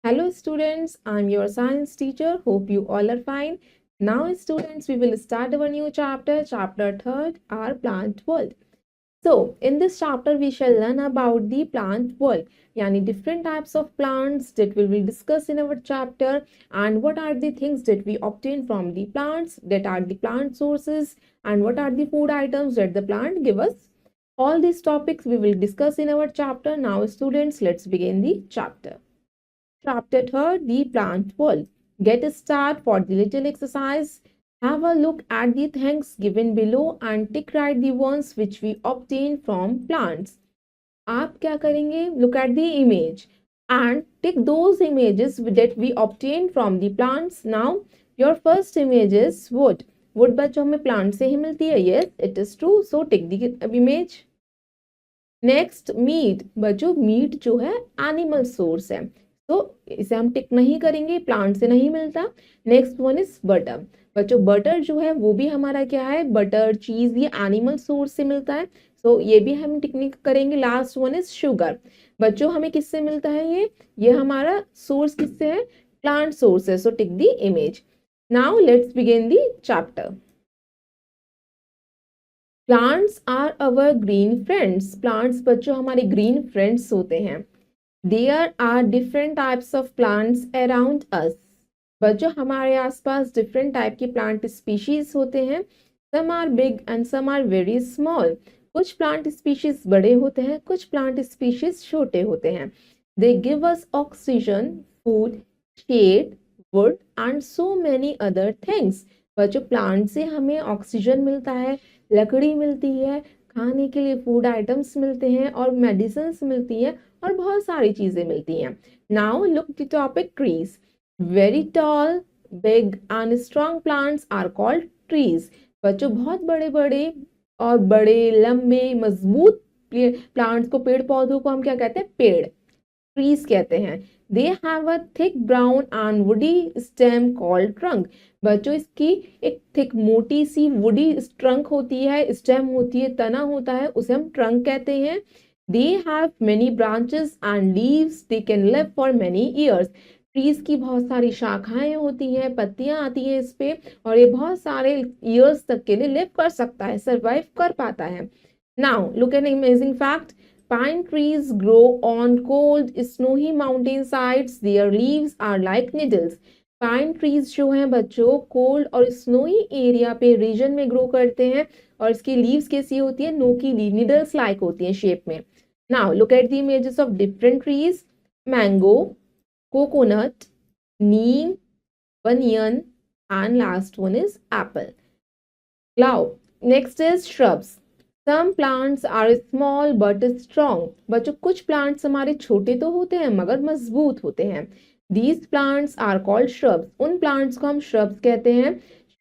Hello students, I'm your science teacher. Hope you all are fine. Now students, we will start our new chapter, chapter 3rd, our plant world. So in this chapter, we shall learn about the plant world, yani different types of plants that we will discuss in our chapter, and what are the things that we obtain from the plants, that are the plant sources, and what are the food items that the plant give us. All these topics we will discuss in our chapter. Now students, let's begin the chapter. Chapter 3rd, the plant world. Get a start for the little exercise. Have a look at the things given below and tick right the ones which we obtain from plants. आप क्या करेंगे? Look at the image and tick those images that we obtain from the plants. Now, your first image is wood. Wood बच्चों में plant से ही मिलती है. Yes, it is true. So, tick the image. Next, meat. बच्चों, meat जो है animal source है. तो इसे हम टिक नहीं करेंगे, प्लांट से नहीं मिलता. Next one is butter. बच्चों बटर जो है वो भी हमारा क्या है, बटर चीज ये एनिमल सोर्स से मिलता है. सो ये भी हम टिक नहीं करेंगे. Last one is sugar. बच्चों हमें किससे मिलता है, ये हमारा सोर्स किससे है, प्लांट सोर्स है. So tick the image. Now let's begin the chapter. Plants are our green friends. Plants बच्चों हमारे ग्रीन फ्रेंड्स होते हैं. There are different types of plants around us. बच्चों हमारे आसपास different type की plant species होते हैं. Some are big and some are very small. कुछ plant species बड़े होते हैं, कुछ plant species छोटे होते हैं. They give us oxygen, food, shade, wood and so many other things. बच्चों plant से हमें ऑक्सीजन मिलता है, लकड़ी मिलती है, खाने के लिए फूड आइटम्स मिलते हैं और मेडिसिन मिलती हैं और बहुत सारी चीजें मिलती हैं. Now look the topic trees. Very tall, big and strong plants are called trees. बच्चों बहुत बड़े बड़े और बड़े लंबे मजबूत प्लांट्स को, पेड़ पौधों को हम क्या कहते हैं, पेड़, ट्रीज कहते हैं. They have a thick brown and woody stem called trunk. बच्चों इसकी एक थिक मोटी सी वुडी ट्रंक होती है, स्टेम होती है, तना होता है, उसे हम ट्रंक कहते हैं. They have many branches and leaves. They can live for many years. Trees की बहुत सारी शाखाएं होती हैं, पत्तियां आती हैं इस पे, और ये बहुत सारे ईयर्स तक के लिए लिव कर सकता है, सरवाइव कर पाता है. Now look N amazing fact. Pine trees grow on cold, snowy mountain sides. Their leaves are like needles. Pine trees जो हैं बच्चों कोल्ड और स्नोई एरिया पे रीजन में ग्रो करते हैं और इसकी लीव्स कैसी होती है, नोकीली, नीडल्स लाइक होती हैं शेप में. Now look at the images of different trees. Mango, coconut, neem, banyan and last one is apple. Now next is shrubs. Some plants are small but strong. बच्चों कुछ plants हमारे छोटे तो होते हैं मगर मजबूत होते हैं. These plants are called shrubs. उन plants को हम shrubs कहते हैं.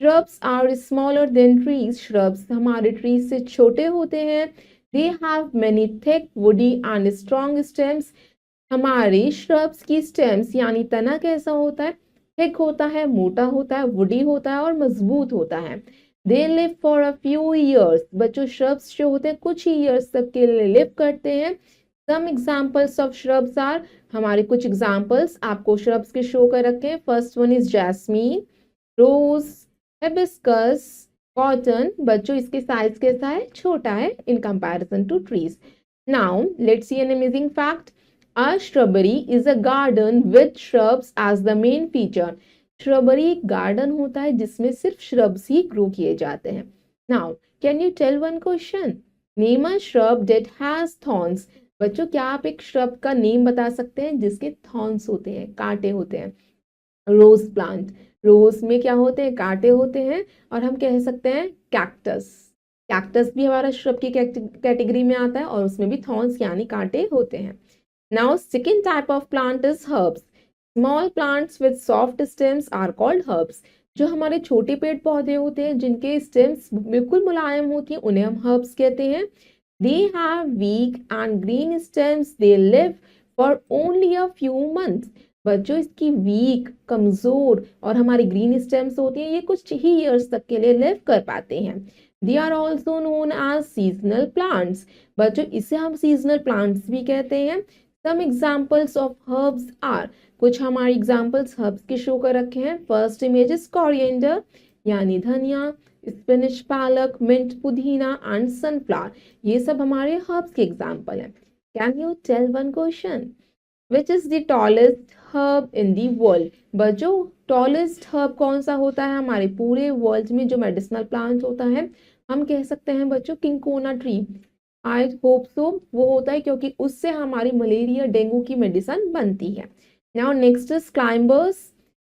Shrubs are smaller than trees. Shrubs हमारे trees से छोटे होते हैं. They have many thick, woody and strong stems. हमारे shrubs की stems यानी तना कैसा होता है, thick होता है, मोटा होता है, woody होता है और मजबूत होता है. They live for a few years. बच्चों shrubs जो होते हैं कुछ ही years तक के लिए live करते हैं. Some examples of shrubs are, हमारे कुछ examples आपको shrubs के show कर रखे हैं. First one is jasmine, rose, hibiscus, cotton. बच्चों इसके साइज कैसा है, छोटा है in comparison to trees. Now let's see an amazing fact. A shrubbery is a garden with shrubs as the main feature. Shrubbery एक गार्डन होता है जिसमें सिर्फ श्रब्स ही ग्रो किए जाते हैं. Now can you tell one question. Name a shrub that has thorns. बच्चों क्या आप एक श्रब का नेम बता सकते हैं जिसके थॉर्न्स होते हैं, कांटे होते हैं. रोज प्लांट, रोज में क्या होते हैं, कांटे होते हैं. और हम कह सकते हैं कैक्टस. कैक्टस भी हमारा श्रब की कैटेगरी में आता है और उसमें भी थॉर्न्स यानी कांटे होते हैं. Now second type of plant is herbs. Small plants with soft stems are called herbs. जो हमारे छोटे पेड़ पौधे होते हैं जिनके स्टेम्स बिल्कुल मुलायम होती हैं उन्हें हम हर्ब्स कहते हैं. They have week and green stems. They live for only a few months. बच्चों इसकी वीक, कमजोर और हमारी ग्रीन स्टेम्स होती हैं, ये कुछ ही ईयर्स तक के लिए लिव कर पाते हैं. They are also known as seasonal plants. बच्चों इसे हम सीजनल प्लांट्स भी कहते हैं. Some examples of herbs are, कुछ हमारे एग्जाम्पल्स हर्ब्स के शो कर रखे हैं। फर्स्ट इमेज इज कोरिएंडर यानी धनिया, स्पिनिश पालक, मिंट पुदीना एंड सनफ्लावर, ये सब हमारे हर्ब्स के एग्जाम्पल हैं। Can you tell one question, which is the tallest herb in the world? बच्चों टॉलेस्ट हर्ब कौन सा होता है हमारे पूरे वर्ल्ड में जो मेडिसिनल प्लांट होता है? हम कह सकते हैं बच्चों किंकोना ट्री। आई होप सो वो होता है क्योंकि उससे हमारी मलेरिया डेंगू की मेडिसिन बनती है। Now next is climbers,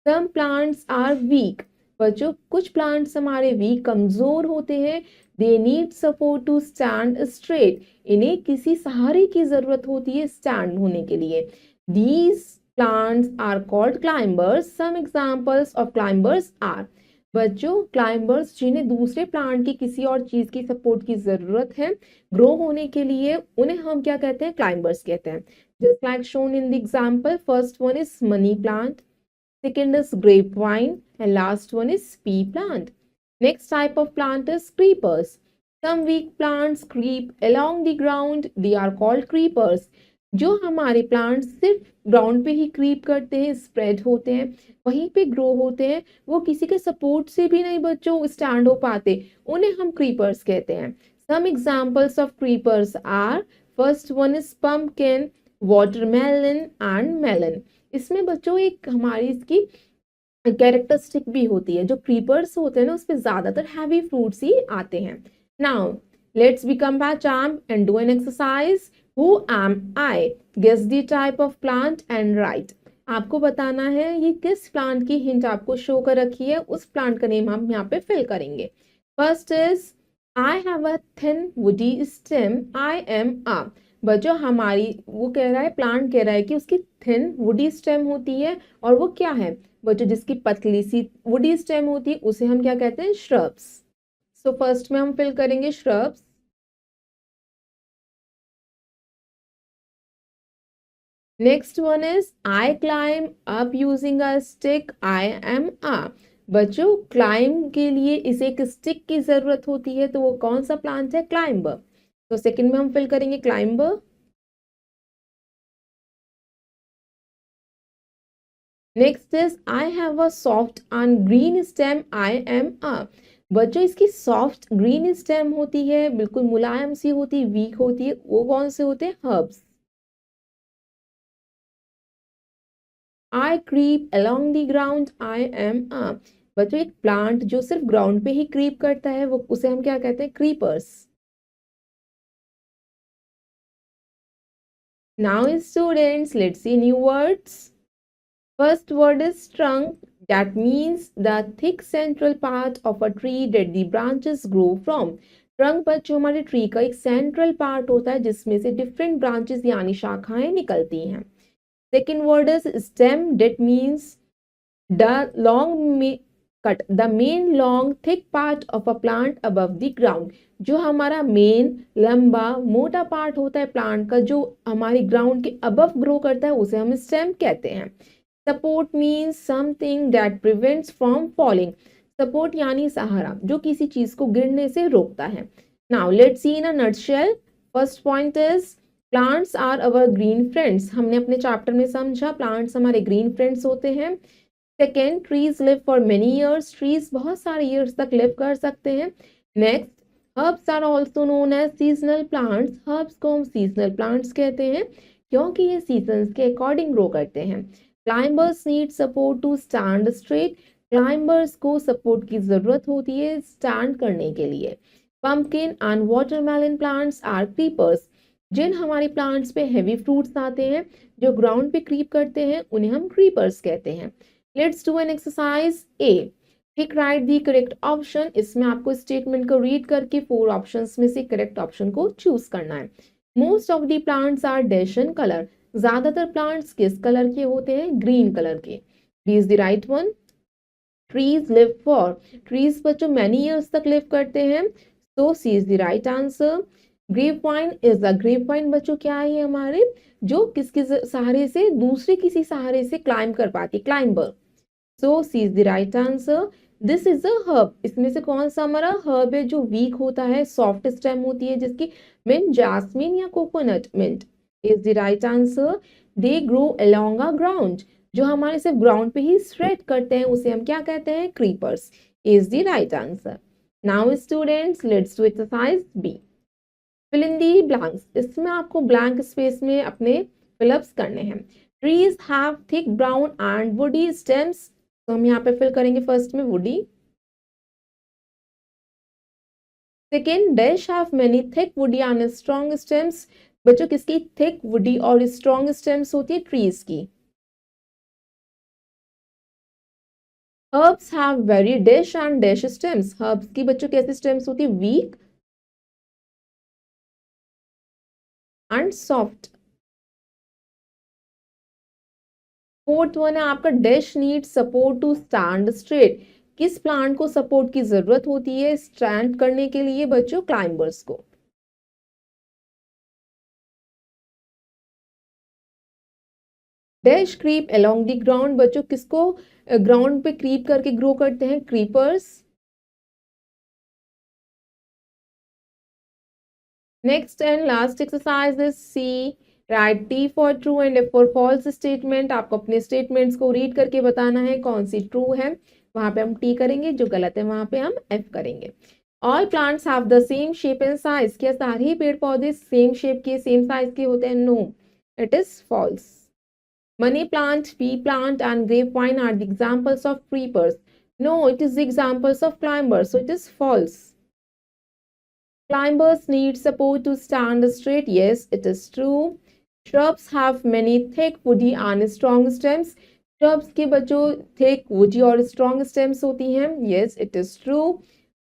some plants are weak. बच्चों कुछ प्लांट्स हमारे वीक कमजोर होते हैं, they need support to stand straight, इन्हें किसी सहारे की जरूरत होती है स्टैंड होने के लिए। These plants are called climbers, some examples of climbers are. बच्चों क्लाइंबर्स जिन्हें दूसरे प्लांट की किसी और चीज की सपोर्ट की जरूरत है ग्रो होने के लिए, उन्हें हम क्या कहते हैं? क्लाइंबर्स कहते हैं। Just like shown in the example, first one is money plant, second is grapevine, and last one is pea plant. Next type of plant is creepers. Some weak plants creep along the ground, they are called creepers. जो हमारे plants सिर्फ ground पे ही creep करते हैं, spread होते हैं, वहीं पे ग्रो होते हैं, वो किसी के सपोर्ट से भी नहीं बच्चों स्टैंड हो पाते, उन्हें हम क्रीपर्स कहते हैं। Some examples of creepers are, first one is pumpkin, watermelon and melon. इसमें बच्चों एक हमारी इसकी कैरेक्टरिस्टिक भी होती है, जो क्रीपर्स होते हैं ना उस पर ज्यादातर हैवी फ्रूट्स ही आते हैं। Now let's become by charm and do an exercise, who am I, guess the type of plant and write. आपको बताना है ये किस प्लांट की हिंट आपको शो कर रखी है, उस प्लांट का नेम हम यहाँ पे फिल करेंगे। First is I have a thin woody stem, I am a. बच्चों हमारी वो कह रहा है, प्लांट कह रहा है कि उसकी थिन वुडी स्टेम होती है, और वो क्या है बच्चों? जिसकी पतली सी वुडी स्टेम होती है उसे हम क्या कहते हैं? श्रब्स। सो फर्स्ट में हम फिल करेंगे shrubs. Next one is I climb up using a stick, I am a. बच्चों क्लाइम के लिए इसे एक स्टिक की जरूरत होती है, तो वो कौन सा प्लांट है? क्लाइंबर। तो सेकंड में हम फिल करेंगे climber. Next is I have a soft and green stem, I am a. बच्चों इसकी सॉफ्ट ग्रीन स्टेम होती है, बिल्कुल मुलायम सी होती है, वीक होती है, वो कौन से होते हैं? Herbs. I creep along the ground, I am a. बच्चों एक प्लांट जो सिर्फ ग्राउंड पे ही क्रीप करता है वो उसे हम क्या कहते हैं? Creepers. Now students let's see new words. First word is trunk, that means the thick central part of a tree that the branches grow from. Trunk बच्चों हमारे ट्री का एक सेंट्रल पार्ट होता है जिसमें से डिफरेंट ब्रांचेस यानी शाखाएं निकलती हैं। Second word is stem, that means the long cut the main long thick part of a plant above the ground. जो हमारा मेन लंबा मोटा पार्ट होता है प्लांट का जो हमारी ग्राउंड के अबव ग्रो करता है उसे हम स्टेम कहते हैं। Support means something that prevents from falling. Support यानी सहारा जो किसी चीज को गिरने से रोकता है। Now let's see in a nutshell. First point is plants are our green friends. हमने अपने चैप्टर में समझा प्लांट्स हमारे ग्रीन फ्रेंड्स होते हैं। Second, trees live for many years. Trees बहुत सारे ईयर्स तक लिव कर सकते हैं। Next, herbs are also known as seasonal plants. Herbs को हम सीजनल प्लांट्स कहते हैं क्योंकि ये सीजन्स के अकॉर्डिंग ग्रो करते हैं। Climbers need support to stand straight. Climbers को सपोर्ट की जरूरत होती है स्टैंड करने के लिए। Pumpkin and watermelon plants are creepers. जिन हमारे प्लांट्स पे हैवी फ्रूट्स आते हैं जो ग्राउंड पे क्रीप करते हैं उन्हें हम क्रीपर्स कहते हैं। Let's do an exercise A. Tick right the correct option. इसमें आपको स्टेटमेंट को रीड करके 4 ऑप्शंस में से करेक्ट ऑप्शन को चूज करना है। Most of the plants are dash in colour. ज्यादातर प्लांट्स किस कलर के होते हैं? ग्रीन कलर के। D is the right one. Trees live for. Trees बच्चों मैनी ईयर्स तक लिव करते हैं, so C is the right answer. Grapevine is the grapevine बच्चों क्या है हमारे जो किसके सहारे से दूसरे किसी सहारे से क्लाइम कर पाती, climber. So C is the right answer. This is a herb. इसमें से कौन सा हमारा हर्ब है जो वीक होता है, सॉफ्ट स्टेम होती है जिसकी? मिंट, जास्मिन या coconut? Mint is the right answer. They grow along a ground. जो हमारे सिर्फ ग्राउंड पे ही स्प्रेड करते हैं उसे हम क्या कहते हैं? Creepers is the right answer. Now students let's do exercise B. Fill in the blanks. इसमें आपको ब्लैंक स्पेस में अपने फिलअप्स करने हैं। Trees have thick brown and woody stems, तो हम यहाँ पे फिल करेंगे फर्स्ट में woody. Second, dash have many thick woody and strong stems. बच्चों किसकी थिक वुडी और स्ट्रॉन्ग स्टेम्स होती है? ट्रीज की। Herbs have very dash and dash stems. Herbs की बच्चों कैसी स्टेम्स होती है? Weak and soft. Fourth one है आपका dash need support to stand straight. किस प्लांट को सपोर्ट की जरूरत होती है स्टैंड करने के लिए? बच्चों क्लाइंबर्स को। Dash creep along the ground. बच्चों किसको ग्राउंड पे क्रीप करके ग्रो करते हैं? Creepers. Next and last exercise is C, write T for true and F for false statement. आपको अपने स्टेटमेंट्स को रीड करके बताना है कौन सी ट्रू है, वहां पे हम टी करेंगे, जो गलत है वहां पे हम एफ करेंगे। All plants have the same shape and size. क्या सारे ही पेड़ पौधे सेम शेप के सेम साइज के होते हैं? No, it is false. Money plant, pea plant and grapevine are the examples of creepers. No, it is the examples of climbers, so it is false. Climbers need support to stand straight. Yes, it is true. Shrubs have many thick, woody and strong stems. Shrubs के बच्चों thick, woody और strong stems होती हैं. Yes, it is true.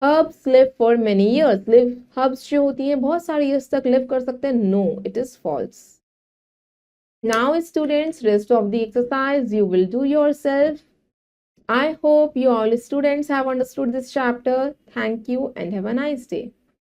Herbs live for many years. Herbs जो होती हैं बहुत सारे years तक live कर सकते हैं. No, it is false. Now students, rest of the exercise you will do yourself. I hope you all students have understood this chapter. Thank you and have a nice day.